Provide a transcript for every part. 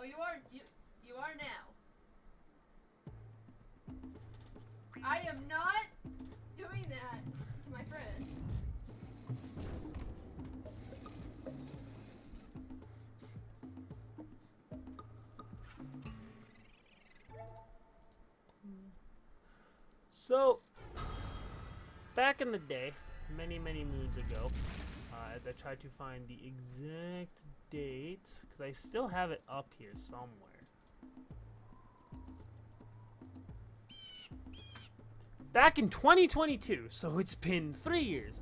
Oh, you are now. I am not doing that to my friend. So, back in the day, many moons ago, as I tried to find the exact date, because I still have it up here somewhere. Back in 2022, so it's been 3 years,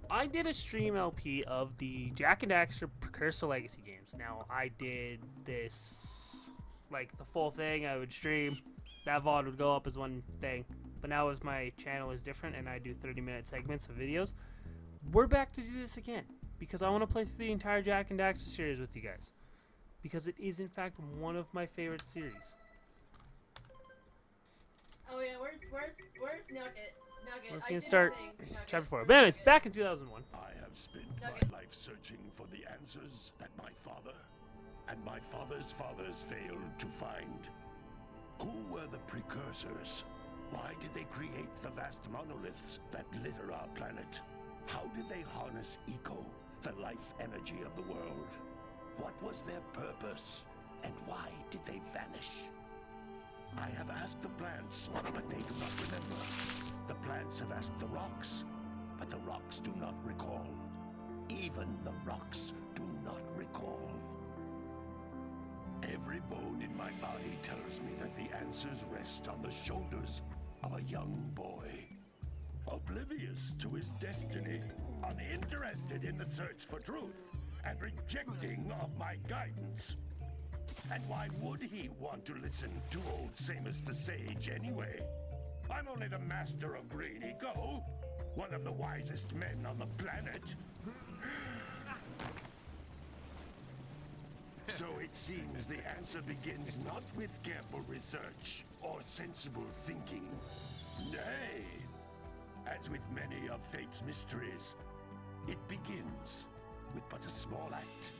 I did a stream LP of the Jak and Daxter Precursor Legacy games. Now, I did this, like, the full thing. I would stream. That VOD would go up as one thing. But now as my channel is different and I do 30-minute segments of videos, we're back to do this again. Because I want to play through the entire Jak and Daxter series with you guys. Because it is, in fact, one of my favorite series. Oh yeah, where's Nugget? Nugget. Let's get start chapter 4. Bam, it's back in 2001. I have spent Nugget. my life searching for the answers that my father and my father's fathers failed to find. Who were the precursors? Why did they create the vast monoliths that litter our planet? How did they harness eco, the life energy of the world? What was their purpose? And why did they vanish? I have asked the plants, but they do not remember. The plants have asked the rocks, but the rocks do not recall. Even the rocks do not recall. Every bone in my body tells me that the answers rest on the shoulders of a young boy. Oblivious to his destiny, uninterested in the search for truth, and rejecting of my guidance. And why would he want to listen to old Samus the Sage anyway? I'm only the master of green eco, one of the wisest men on the planet. So it seems the answer begins not with careful research or sensible thinking. Nay, as with many of fate's mysteries, it begins with but a small act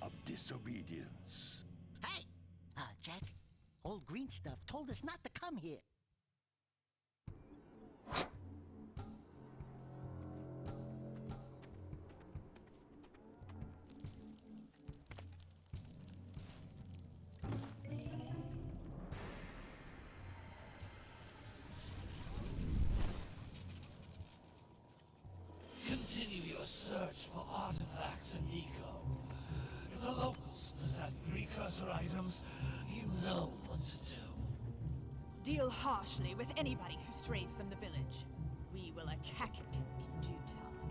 of disobedience. Hey! Jak, old green stuff told us not to come here. Continue your search for artifacts and eco. If the locals possess precursor items, you know what to do. Deal harshly with anybody who strays from the village. We will attack it in due time.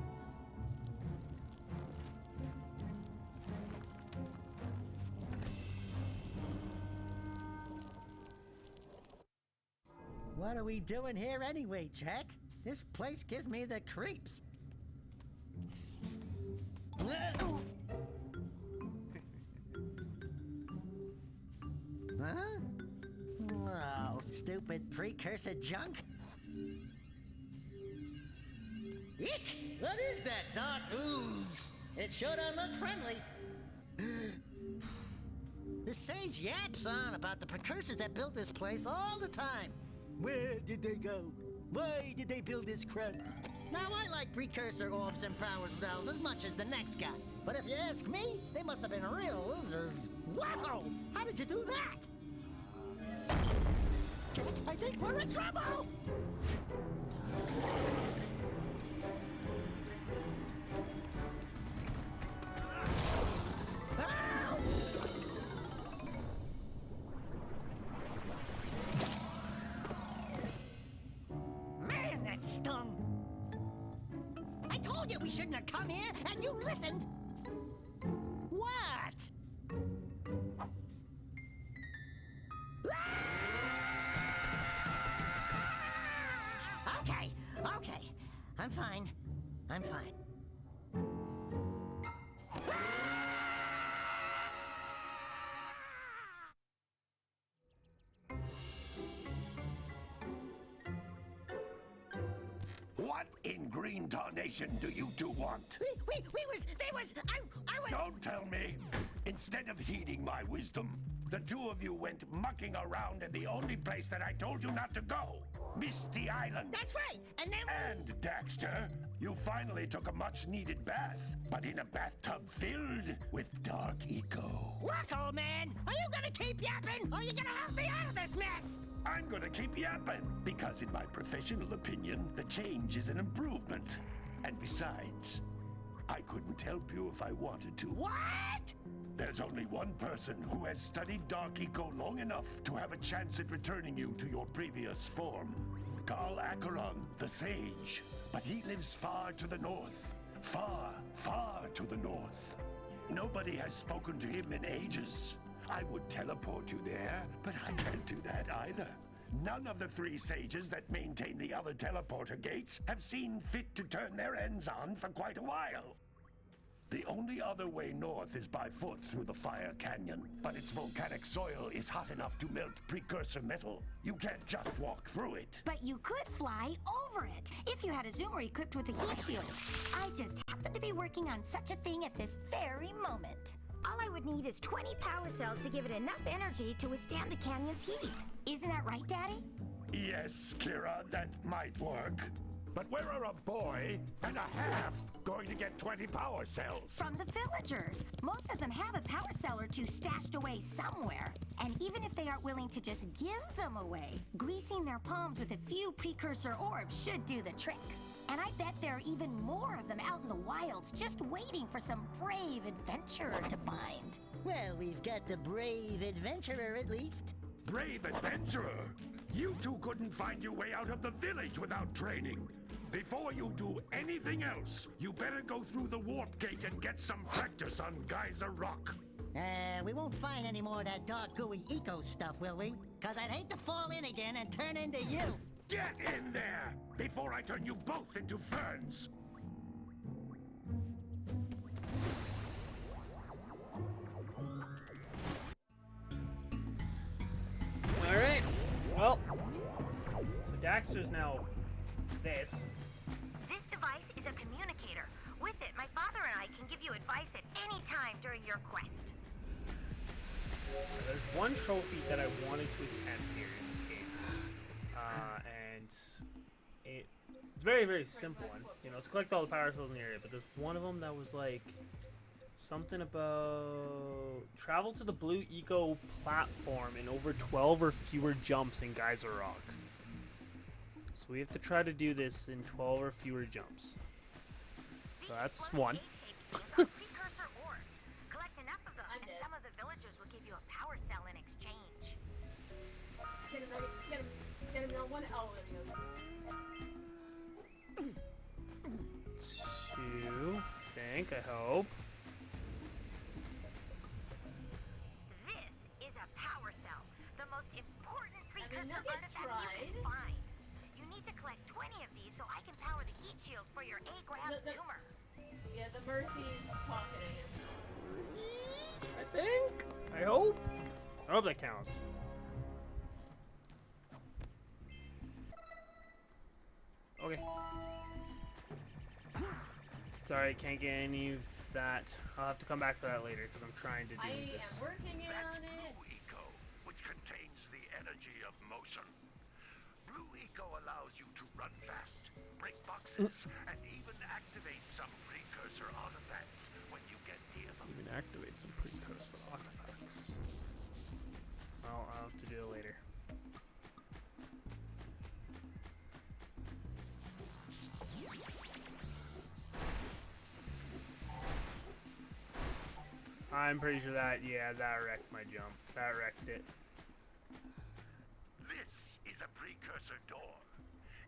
What are we doing here anyway, Jak? This place gives me the creeps. Huh? Oh, stupid precursor junk. Eek! What is that dark ooze? It sure don't look friendly. The sage yaps on about the precursors that built this place all the time. Where did they go? Why did they build this crap? Now, I like precursor orbs and power cells as much as the next guy. But if you ask me, they must have been real losers. Wow! How did you do that? Jak, I think we're in trouble! Ow! Man, that stung! I told you we shouldn't have come here, and you listened! What? Okay. I'm fine. What in green tarnation do you two want? I was... Don't tell me! Instead of heeding my wisdom, The two of you went mucking around in the only place that I told you not to go, Misty Island. That's right. And then And, Daxter, you finally took a much-needed bath, but in a bathtub filled with dark eco. look, old man. Are you gonna keep yapping, or are you gonna help me out of this mess? I'm gonna keep yapping, because in my professional opinion, the change is an improvement. And besides, I couldn't help you if I wanted to. What? There's only one person who has studied Dark Eco long enough to have a chance at returning you to your previous form. Carl Acheron, the Sage. But he lives far to the north. Far, far to the north. Nobody has spoken to him in ages. I would teleport you there, but I can't do that either. None of the three sages that maintain the other teleporter gates have seen fit to turn their ends on for quite a while. The only other way north is by foot through the Fire Canyon, but its volcanic soil is hot enough to melt precursor metal. You can't just walk through it. But you could fly over it if you had a zoomer equipped with a heat shield. I just happen to be working on such a thing at this very moment. All I would need is 20 power cells to give it enough energy to withstand the canyon's heat. Isn't that right, Daddy? Yes, Kira, that might work. But where are a boy and a half going to get 20 power cells? From the villagers. Most of them have a power cell or two stashed away somewhere. And even if they aren't willing to just give them away, greasing their palms with a few precursor orbs should do the trick. And I bet there are even more of them out in the wilds just waiting for some brave adventurer to find. Well, we've got the brave adventurer at least. Brave adventurer! You two couldn't find your way out of the village without training. Before you do anything else, you better go through the warp gate and get some practice on Gyser Rock. We won't find any more of that dark gooey eco stuff, will we? Cause I'd hate to fall in again and turn into you. Get in there before I turn you both into ferns. Alright. Well, so Daxter's now this. This device is a communicator. With it, my father and I can give you advice at any time during your quest. There's one trophy that I wanted to attempt here in this game. And it's very, very simple one. You know, it's collect all the power cells in the area, but there's one of them that was like something about travel to the blue eco platform in over 12 or fewer jumps in Gyser Rock. So we have to try to do this in 12 or fewer jumps. So that's one. Precursor orbs. Collect enough of them, and some of the villagers will give you a power cell in exchange. Get him ready. Get him on one L. Two, I think, I hope. This is a power cell, the most important precursor nothing artifact you tried. can find. You need to collect 20 of these so I can power the heat shield for your A-grab zoomer. Yeah, the Mercy's pocketing him. I think. I hope. I hope that counts. Okay. Sorry, can't get any of that. I'll have to come back for that later because I'm trying to do I this. am working on it. Blue Eco, which contains the energy of motion. Blue Eco allows you to run fast, break boxes, and even activate some precursor artifacts when you get near them. Even activate some precursor artifacts. Well, I'll have to do it later. I'm pretty sure that, yeah, that wrecked my jump. That wrecked it. This is a precursor door.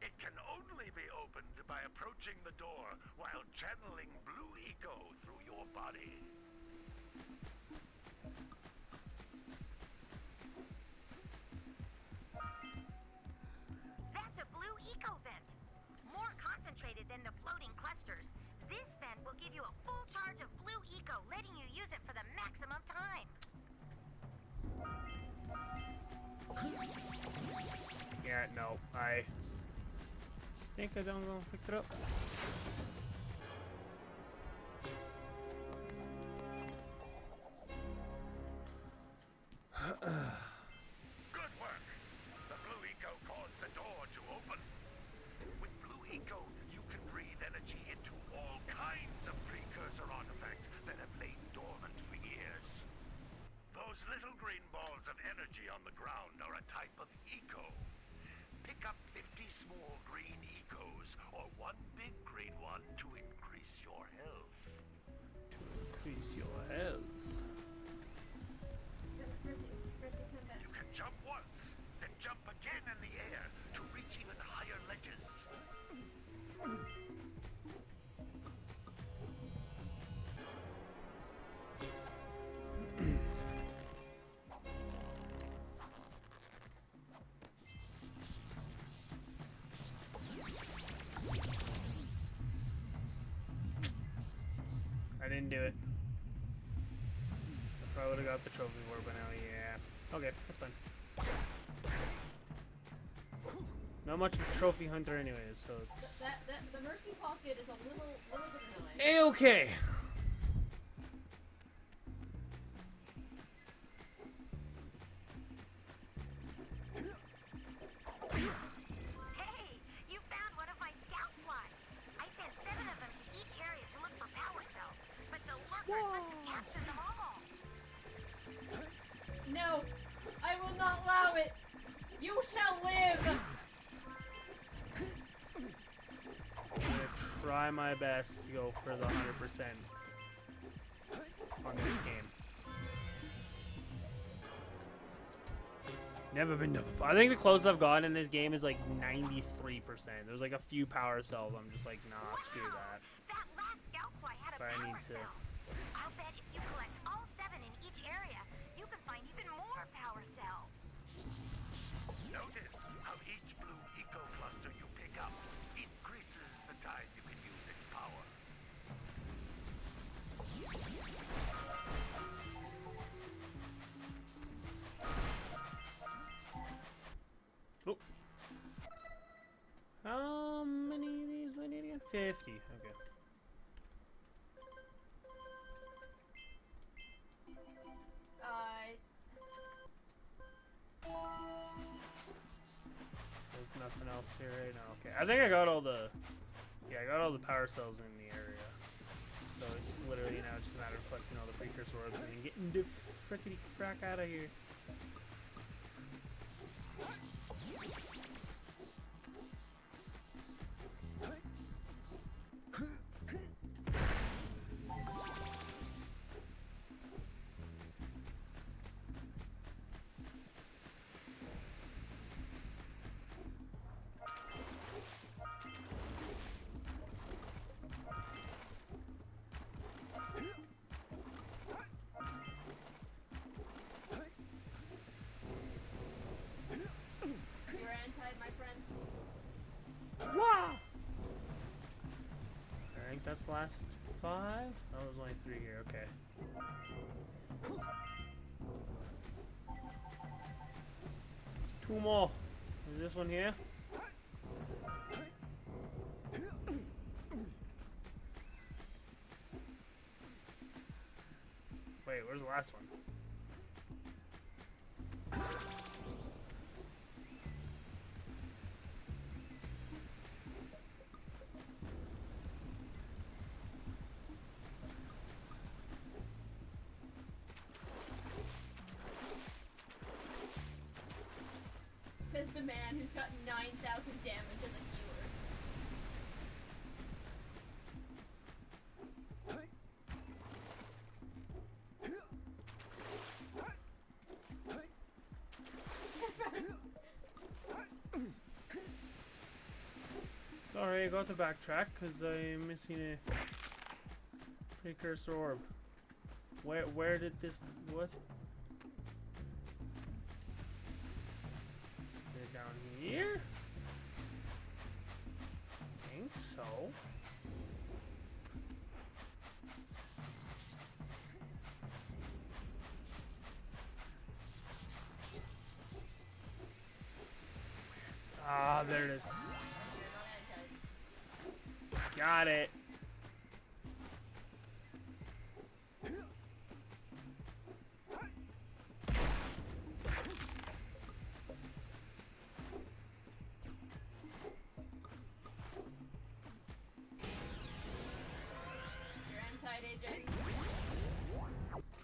It can only be opened by approaching the door while channeling Blue Eco through your body. That's a blue eco vent. More concentrated than the floating clusters. This vent will give you a full charge of blue eco, letting you use it for the maximum time. Yeah, no, I think I don't know pick it up. Good work. The blue eco caused the door to open. With blue eco, you can breathe energy into all kinds of precursor artifacts that have lain dormant for years. Those little green balls of energy on the ground are a type of eco. Pick up 50 small green ecos or one big green one to increase your health. Increase your health. Percy, come back. You can jump once, then jump again in the air to reach even higher ledges. I didn't do it. I probably would have got the trophy for it, but now, yeah. Okay, that's fine. Not much of a trophy hunter anyways, so it's... The mercy pocket is a little bit annoying. A-okay! Hey, you found one of my scout flies. I sent 7 of them to each area to look for power cells, but the lurkers must have captured them all. No, I will not allow it. You shall live. I'm gonna try my best to go for the 100% on this game. Never been done before. I think the closest I've gotten in this game is like 93%. There's like a few power cells. I'm just like, nah, screw that. That last scout fly had a But I power need to. cell. I'll bet if you collect all 7 in each area, you can find even more power cells. Notice how each blue eco cluster you pick up increases the time you can use its power. Oh. How many of these do I need again? 50. Okay. There's nothing else here right now. Okay. I think I got all the... Yeah, I got all the power cells in the area. So it's literally now just a matter of collecting all the precursor orbs and getting the frickety frack out of here. You're anti, my friend. Wow! I think that's the last 5? Oh, there's only 3 here. Okay. There's 2 more. Is this one here? Wait, where's the last one? Says the man who's got 9,000 damage as a healer. Sorry, I got to backtrack because I'm missing a precursor orb. Where did this... What? They're down here? I think so. Ah, there it is. Got it.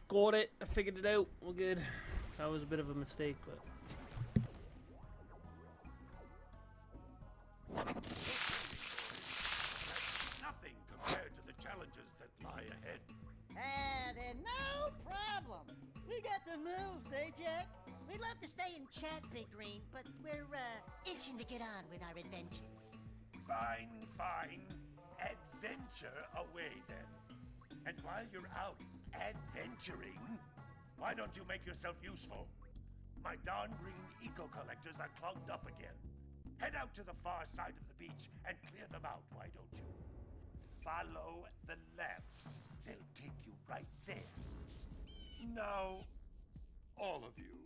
Got it. I figured it out. We're good. That was a bit of a mistake, but... Nothing compared to the challenges that lie ahead. Then no problem. We got the moves, eh, Jack? We'd love to stay and chat, Big Green, but we're, itching to get on with our adventures. Fine, fine. Adventure away then. And while you're out adventuring, why don't you make yourself useful? My darn green eco-collectors are clogged up again. Head out to the far side of the beach and clear them out, why don't you? Follow the lamps. They'll take you right there. Now, all of you,